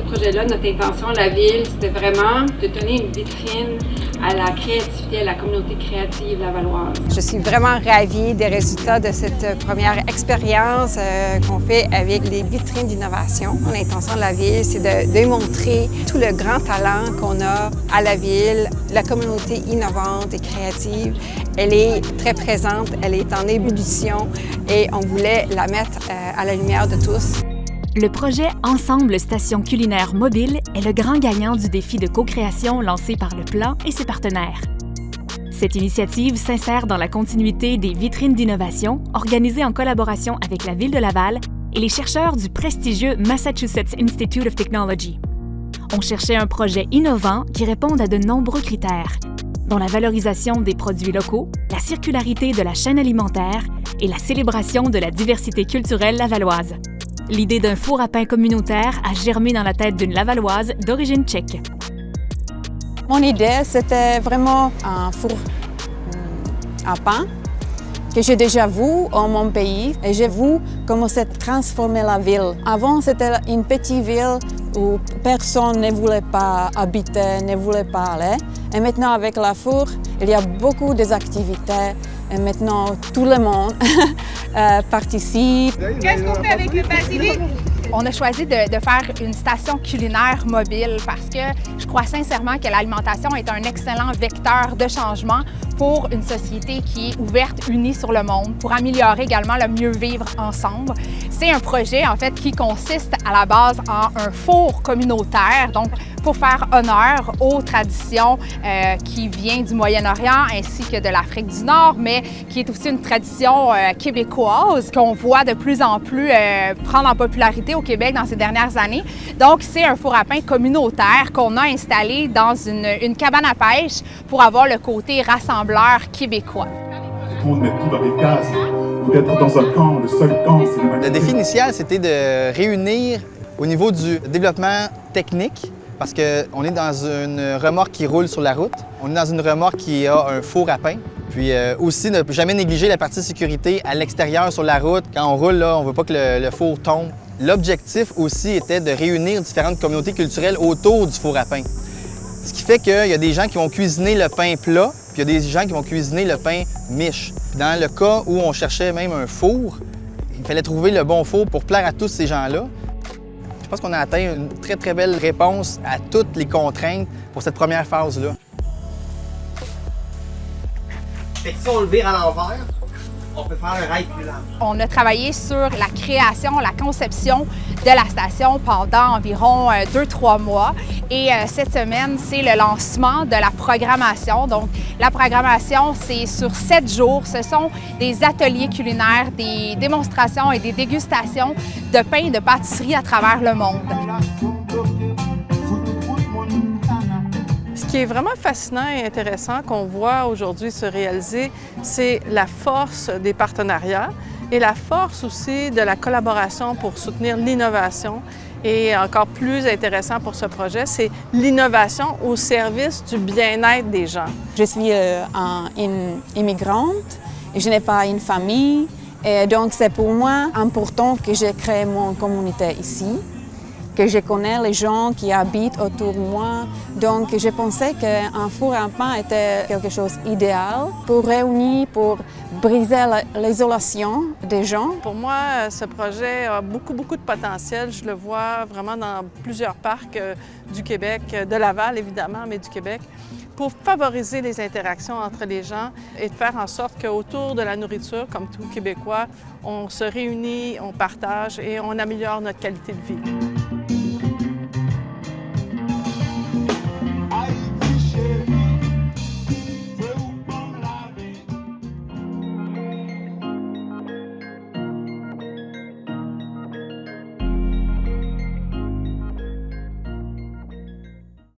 projet-là, notre intention à la ville, c'était vraiment de donner une vitrine à la créativité, à la communauté créative lavalloise. Je suis vraiment ravie des résultats de cette première expérience qu'on fait avec les vitrines d'innovation. L'intention de la ville, c'est de démontrer tout le grand talent qu'on a à la ville. La communauté innovante et créative, elle est très présente, elle est en ébullition et on voulait la mettre à la lumière de tous. Le projet Ensemble Station culinaire mobile est le grand gagnant du défi de co-création lancé par le Plan et ses partenaires. Cette initiative s'insère dans la continuité des vitrines d'innovation organisées en collaboration avec la Ville de Laval et les chercheurs du prestigieux Massachusetts Institute of Technology. On cherchait un projet innovant qui réponde à de nombreux critères, dont la valorisation des produits locaux, la circularité de la chaîne alimentaire et la célébration de la diversité culturelle lavalloise. L'idée d'un four à pain communautaire a germé dans la tête d'une Lavalloise d'origine tchèque. Mon idée, c'était vraiment un four à pain que j'ai déjà vu en mon pays et j'ai vu comment s'est transformée la ville. Avant, c'était une petite ville où personne ne voulait pas habiter, ne voulait pas aller. Et maintenant, avec la four, il y a beaucoup d'activités. Et maintenant, tout le monde participe. Qu'est-ce qu'on fait avec le basilic? On a choisi de faire une station culinaire mobile parce que je crois sincèrement que l'alimentation est un excellent vecteur de changement pour une société qui est ouverte, unie sur le monde, pour améliorer également le mieux vivre ensemble. C'est un projet en fait qui consiste à la base en un four communautaire, donc pour faire honneur aux traditions qui viennent du Moyen-Orient ainsi que de l'Afrique du Nord, mais qui est aussi une tradition québécoise qu'on voit de plus en plus prendre en popularité au Québec dans ces dernières années. Donc, c'est un four à pain communautaire qu'on a installé dans une cabane à pêche pour avoir le côté rassembleur québécois. De mettre tout dans des cases ou d'être dans un camp, le seul camp. Le défi initial, c'était de réunir au niveau du développement technique, parce qu'on est dans une remorque qui roule sur la route. On est dans une remorque qui a un four à pain. Puis aussi, ne jamais négliger la partie sécurité à l'extérieur sur la route. Quand on roule, là, on ne veut pas que le four tombe. L'objectif aussi était de réunir différentes communautés culturelles autour du four à pain. Ce qui fait qu'il y a des gens qui vont cuisiner le pain plat, puis il y a des gens qui vont cuisiner le pain miche. Puis dans le cas où on cherchait même un four, il fallait trouver le bon four pour plaire à tous ces gens-là. Je pense qu'on a atteint une très, très belle réponse à toutes les contraintes pour cette première phase-là. Fait que si on le vire à l'envers, on peut faire un rail plus large. On a travaillé sur la création, la conception de la station pendant environ 2-3 mois. Et cette semaine, c'est le lancement de la programmation. Donc, la programmation, c'est sur 7 jours. Ce sont des ateliers culinaires, des démonstrations et des dégustations de pain et de pâtisserie à travers le monde. Ce qui est vraiment fascinant et intéressant qu'on voit aujourd'hui se réaliser, c'est la force des partenariats et la force aussi de la collaboration pour soutenir l'innovation. Et encore plus intéressant pour ce projet, c'est l'innovation au service du bien-être des gens. Je suis une immigrante et je n'ai pas une famille. Et donc, c'est pour moi important que je crée mon communauté ici, que je connais les gens qui habitent autour de moi. Donc, je pensais qu'un four à pain était quelque chose d'idéal pour réunir, pour briser l'isolation des gens. Pour moi, ce projet a beaucoup de potentiel. Je le vois vraiment dans plusieurs parcs du Québec, de Laval évidemment, mais du Québec, pour favoriser les interactions entre les gens et de faire en sorte qu'autour de la nourriture, comme tout Québécois, on se réunit, on partage et on améliore notre qualité de vie.